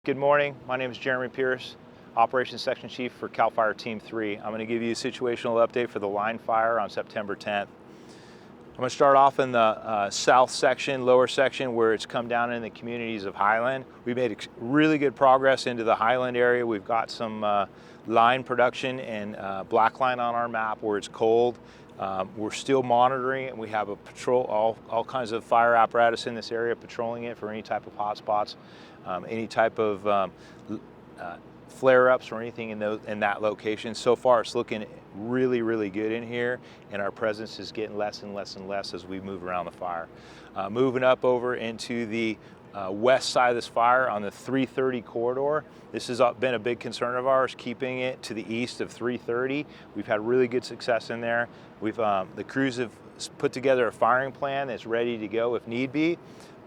Good morning, my name is Jeremy Pierce, Operations Section Chief for CAL FIRE Team 3. I'm going to give you a situational update for the line fire on September 10th. I'm going to start off in the south section, lower section, where it's come down in the communities of Highland. We've made really good progress into the Highland area. We've got some line production and black line on our map where it's cold. We're still monitoring it. We have a patrol, all kinds of fire apparatus in this area patrolling it for any type of hot spots, any type of flare-ups or anything in that location. So far it's looking really good in here, and our presence is getting less and less as we move around the fire. Moving up over into the west side of this fire on the 330 corridor. This has been a big concern of ours, keeping it to the east of 330. We've had really good success in there. The crews have put together a firing plan that's ready to go if need be,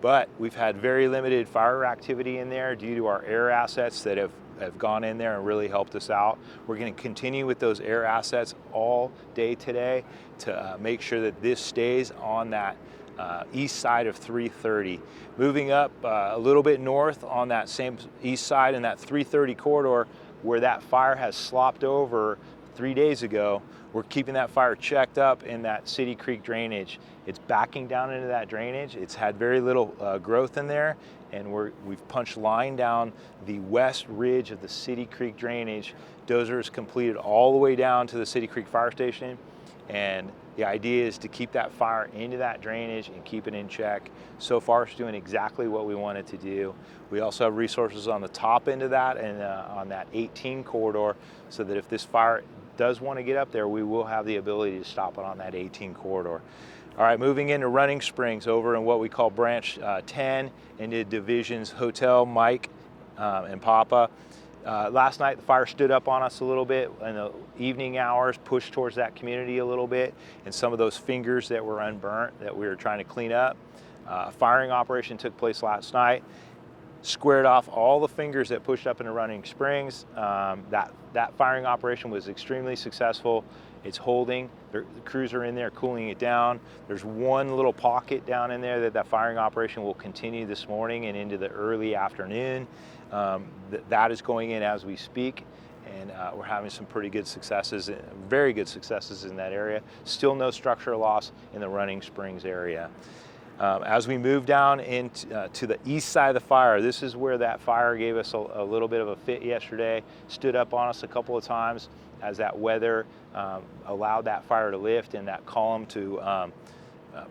but we've had very limited fire activity in there due to our air assets that have gone in there and really helped us out. We're going to continue with those air assets all day today to make sure that this stays on that east side of 330. Moving up a little bit north on that same east side in that 330 corridor where that fire has slopped over 3 days ago, we're keeping that fire checked up in that City Creek drainage. It's backing down into that drainage. It's had very little growth in there, and we've punched line down the west ridge of the City Creek drainage. Dozer is completed all the way down to the City Creek Fire Station, and the idea is to keep that fire into that drainage and keep it in check. So far it's doing exactly what we wanted to do. We also have resources on the top end of that and on that 18 corridor, so that if this fire does want to get up there, we will have the ability to stop it on that 18 corridor. All right, moving into Running Springs over in what we call branch 10 into divisions Hotel, Mike, and Papa. Last night the fire stood up on us a little bit in the evening hours, pushed towards that community a little bit, and some of those fingers that were unburnt that we were trying to clean up. A firing operation took place last night, squared off all the fingers that pushed up into Running Springs. That firing operation was extremely successful. It's holding. The crews are in there cooling it down. There's one little pocket down in there that firing operation will continue this morning and into the early afternoon. That is going in as we speak, and we're having some pretty good successes, very good successes in that area. Still no structural loss in the Running Springs area. As we move down into to the east side of the fire, this is where that fire gave us a little bit of a fit yesterday, stood up on us a couple of times as that weather allowed that fire to lift and that column to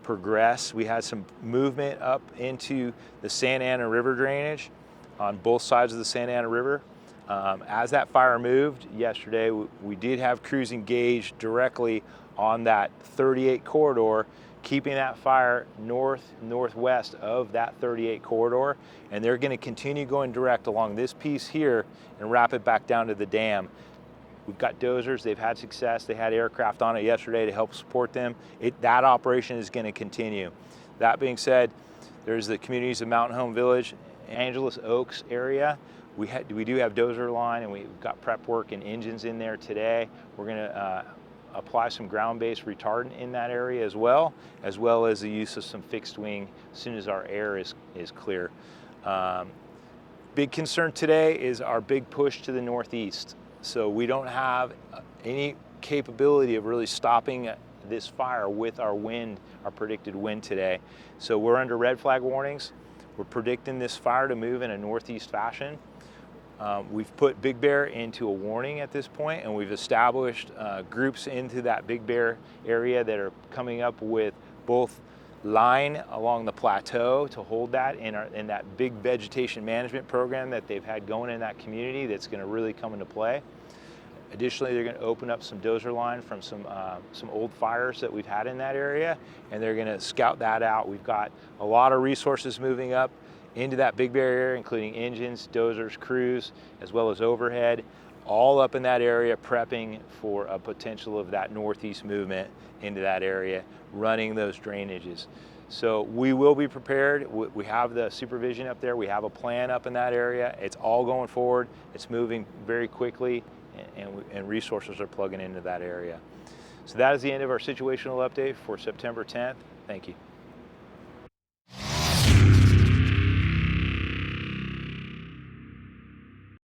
progress. We had some movement up into the Santa Ana River drainage on both sides of the Santa Ana River. As that fire moved yesterday, we did have crews engaged directly on that 38 corridor, keeping that fire northwest of that 38 corridor, and they're going to continue going direct along this piece here and wrap it back down to the dam. We've got dozers. They've had success. They had aircraft on it yesterday to help support them. That operation is going to continue. That being said, there's the communities of Mountain Home Village, Angeles Oaks area. We do have dozer line, and we've got prep work and engines in there today. We're going to apply some ground-based retardant in that area as well as the use of some fixed wing as soon as our air is clear. Big concern today is our big push to the northeast. So we don't have any capability of really stopping this fire with our wind, our predicted wind today. So we're under red flag warnings. We're predicting this fire to move in a northeast fashion. We've put Big Bear into a warning at this point, and we've established groups into that Big Bear area that are coming up with both line along the plateau to hold that in that big vegetation management program that they've had going in that community that's going to really come into play. Additionally, they're going to open up some dozer line from some old fires that we've had in that area, and they're going to scout that out. We've got a lot of resources moving up into that Big Bear area, including engines, dozers, crews, as well as overhead, all up in that area prepping for a potential of that northeast movement into that area, running those drainages. So we will be prepared. We have the supervision up there. We have a plan up in that area. It's all going forward. It's moving very quickly, and resources are plugging into that area. So that is the end of our situational update for September 10th. Thank you.